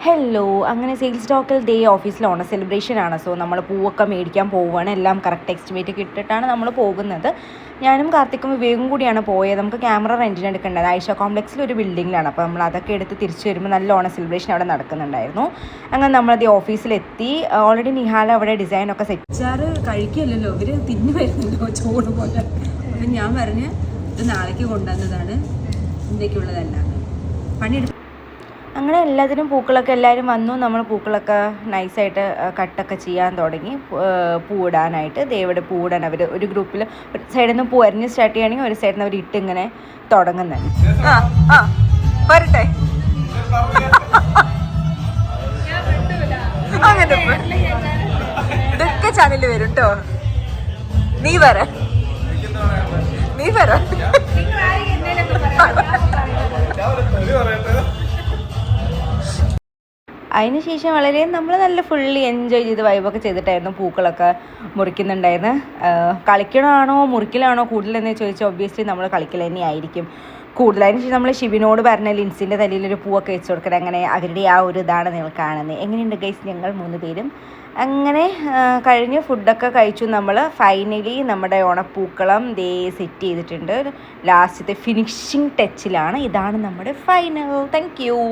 Hello, അങ്ങനെ sales സ്റ്റോക്കിൽ day ഓഫീസിൽ ഓണർ സെലിബ്രേഷൻ ആണ്. സോ നമ്മൾ പൂവൊക്കെ മേടിക്കാൻ പോവുകയാണ്. എല്ലാം കറക്റ്റ് എസ്റ്റിമേറ്റ് ഒക്കെ ഇട്ടിട്ടാണ് നമ്മൾ പോകുന്നത്. ഞാനും കാർത്തിക്കും വിവേകും കൂടിയാണ് പോയത്. നമുക്ക് ക്യാമറ റെൻറ്റിന് എടുക്കേണ്ടത് ആയിഷ കോംപ്ലക്സിൽ ഒരു ബിൽഡിങ്ങിലാണ്. അപ്പോൾ നമ്മൾ അതൊക്കെ എടുത്ത് തിരിച്ചു വരുമ്പോൾ നല്ല ഓണർ സെലിബ്രേഷൻ അവിടെ നടക്കുന്നുണ്ടായിരുന്നു. അങ്ങനെ നമ്മളത് ഓഫീസിലെത്തി. ഓൾറെഡി നിഹാല അവിടെ ഡിസൈനൊക്കെ സെറ്റ് കഴിക്കില്ലല്ലോ, ഇവർ തിന്നു വരുന്നല്ലോ ചോറ് പോലെ. അപ്പം ഞാൻ പറഞ്ഞ് ഇത് നാളേക്ക് കൊണ്ടുവന്നതാണ്, ഇന്ത്യക്കുള്ളതല്ല പണിയെടുക്കും. അങ്ങനെ എല്ലാത്തിനും പൂക്കളൊക്കെ എല്ലാവരും വന്നു. നമ്മൾ പൂക്കളൊക്കെ നൈസായിട്ട് കട്ടൊക്കെ ചെയ്യാൻ തുടങ്ങി. പൂവിടാനായിട്ട് ദേവിടെ പൂവിടാൻ അവർ ഒരു ഗ്രൂപ്പിൽ ഒരു സൈഡിൽ നിന്ന് പൂ അരിഞ്ഞ് സ്റ്റാർട്ട് ചെയ്യുകയാണെങ്കിൽ ഒരു സൈഡിൽ നിന്ന് അവർ ഇട്ട് ഇങ്ങനെ തുടങ്ങുന്നത്. വരട്ടെ അങ്ങനെ ഇതൊക്കെ ചാനലിൽ വരും കേട്ടോ. നീ വര അതിനുശേഷം വളരെ നമ്മൾ നല്ല ഫുള്ളി എൻജോയ് ചെയ്ത് വൈബൊക്കെ ചെയ്തിട്ടായിരുന്നു പൂക്കളൊക്കെ മുറിക്കുന്നുണ്ടായിരുന്നു. കളിക്കണമാണോ മുറിക്കലാണോ കൂടുതലെന്ന് ചോദിച്ചാൽ ഒബ്വിയസ്ലി നമ്മൾ കളിക്കൽ തന്നെയായിരിക്കും കൂടുതൽ. അതിനുശേഷം നമ്മൾ ഷിബിനോട് പറഞ്ഞ ലിൻസിൻ്റെ തലയിലൊരു പൂവൊക്കെ വെച്ച് കൊടുക്കണം. അങ്ങനെ അവരുടെ ആ ഒരു ഇതാണ് നിങ്ങൾ കാണുന്നത്. എങ്ങനെയുണ്ട് ഗൈസ്? ഞങ്ങൾ 3 പേരും അങ്ങനെ കഴിഞ്ഞ് ഫുഡൊക്കെ കഴിച്ചു. നമ്മൾ ഫൈനലി നമ്മുടെ ഓണപ്പൂക്കളം സെറ്റ് ചെയ്തിട്ടുണ്ട്. ലാസ്റ്റത്തെ ഫിനിഷിങ് ടച്ചിലാണ്. ഇതാണ് നമ്മുടെ ഫൈനൽ. Thank you.